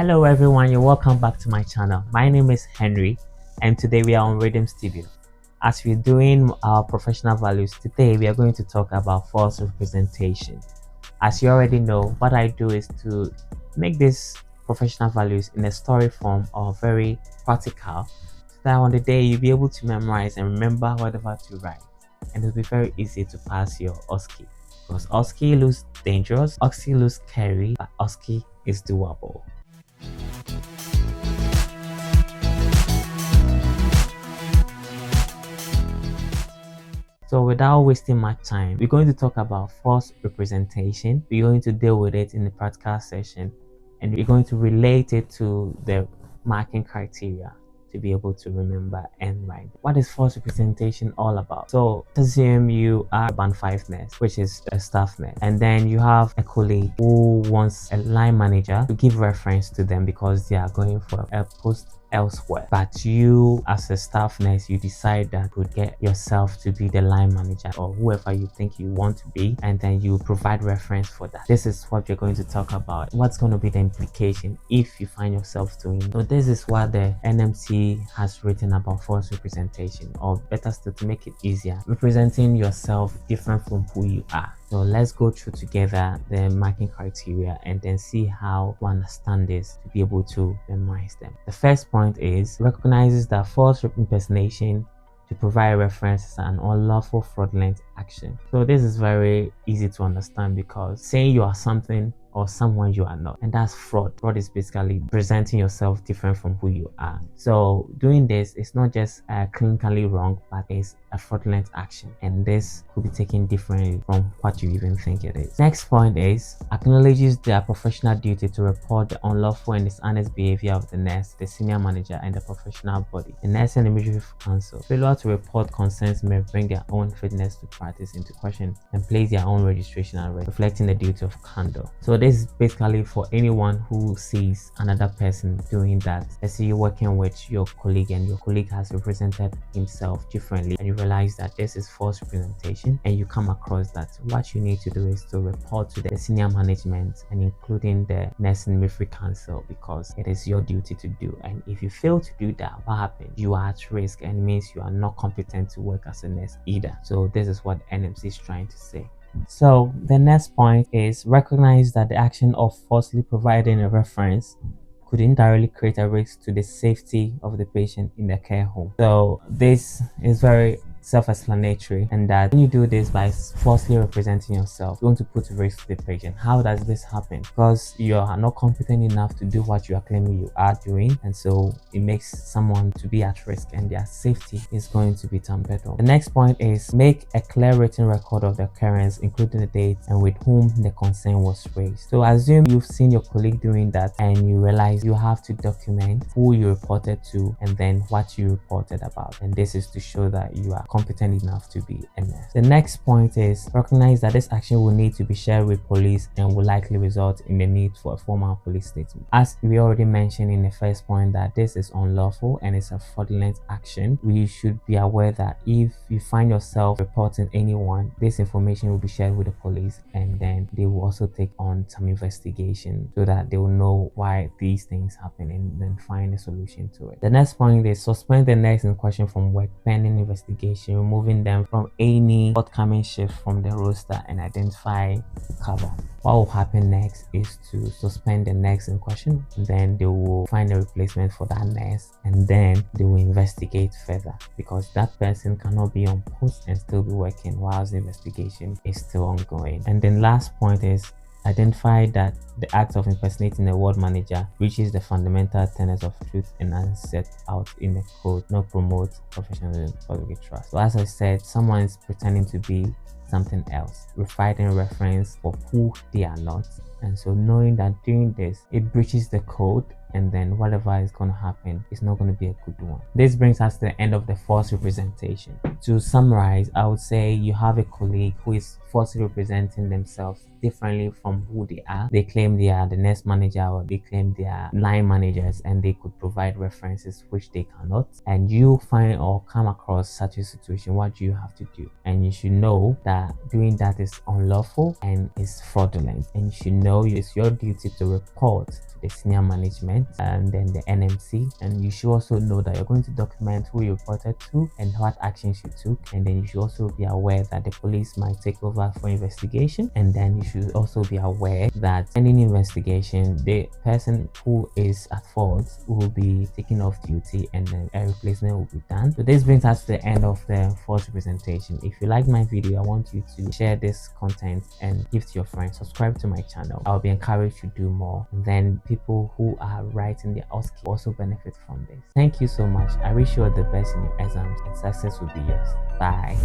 Hello everyone, you're welcome back to my channel. My name is Henry and today we are on Rhythm Studio. As we're doing our professional values, today we are going to talk about false representation. As you already know, what I do is to make these professional values in a story form or very practical, so that on the day you'll be able to memorize and remember whatever to write, and it'll be very easy to pass your OSCE. Because OSCE looks dangerous, OSCE looks scary, but OSCE is doable. So without wasting much time, we're going to talk about false representation. We're going to deal with it in the practical session, and we're going to relate it to the marking criteria to be able to remember and write. What is false representation all about? So assume you are a band 5 nurse, which is a staff nurse, and then you have a colleague who wants a line manager to give reference to them because they are going for a post elsewhere, but you as a staff nurse, you decide that you would get yourself to be the line manager or whoever you think you want to be, and then you provide reference for that. This is what we're going to talk about. What's going to be the implication if you find yourself doing it? So this is what the NMC has written about false representation, or better still, to make it easier, representing yourself different from who you are. So let's go through together the marking criteria and then see how to understand this to be able to memorize them. The first point is recognizes that false impersonation to provide reference is an unlawful fraudulent action. So this is very easy to understand because saying you are something or someone you are not, and that's fraud. Fraud is basically presenting yourself different from who you are. So doing this is not just clinically wrong, but it's a fraudulent action, and this could be taken differently from what you even think it is. Next point is acknowledges their professional duty to report the unlawful and dishonest behavior of the nurse, the senior manager, and the professional body. The nurse and the midwifery council. Failure to report concerns may bring their own fitness to practice into question and place their own registration at risk, reflecting the duty of candor. So this is basically for anyone who sees another person doing that. Let's say you're working with your colleague and your colleague has represented himself differently, and you realize that this is false representation and you come across that. What you need to do is to report to the senior management and including the nursing midwifery council, because it is your duty to do. And if you fail to do that, what happens? You are at risk, and it means you are not competent to work as a nurse either. So this is what NMC is trying to say. So the next point is recognize that the action of falsely providing a reference could indirectly create a risk to the safety of the patient in the care home. So this is very self-explanatory, and that when you do this by falsely representing yourself, you want to put risk to the patient. How does this happen? Because you are not competent enough to do what you are claiming you are doing, and so it makes someone to be at risk and their safety is going to be tampered on. The next point is make a clear written record of the occurrence, including the date and with whom the concern was raised. So assume you've seen your colleague doing that and you realize you have to document who you reported to and then what you reported about, and this is to show that you are competent enough to be a nurse. The next point is recognize that this action will need to be shared with police and will likely result in the need for a formal police statement. As we already mentioned in the first point that this is unlawful and it's a fraudulent action, we should be aware that if you find yourself reporting anyone, this information will be shared with the police, and then they will also take on some investigation so that they will know why these things happen and then find a solution to it. The next point is suspend the nurse in question from work pending investigation, removing them from any forthcoming shift from the roster, and identify cover. What will happen next is to suspend the nurse in question, and then they will find a replacement for that nurse, and then they will investigate further, because that person cannot be on post and still be working whilst the investigation is still ongoing. And then last point is identify that the act of impersonating a ward manager breaches the fundamental tenets of truth and as set out in the code, not promote professionalism, public trust. So as I said, someone is pretending to be something else, providing reference for who they are not, and so knowing that doing this, it breaches the code, and then whatever is going to happen is not going to be a good one. This brings us to the end of the false representation. To summarize, I would say you have a colleague who is falsely representing themselves differently from who they are. They claim they are the nurse manager, or they claim they are line managers, and they could provide references which they cannot. And you find or come across such a situation, what do you have to do? And you should know that doing that is unlawful and is fraudulent, and you should know know it's your duty to report to the senior management and then the NMC, and you should also know that you're going to document who you reported to and what actions you took. And then you should also be aware that the police might take over for investigation, and then you should also be aware that any investigation, the person who is at fault will be taken off duty and then a replacement will be done. So this brings us to the end of the false representation. If you like my video, I want you to share this content and give to your friends. Subscribe to my channel. I'll be encouraged to do more, and then people who are writing the OSCE also benefit from this. Thank you so much. I wish you all the best in your exams, and success will be yours. Bye.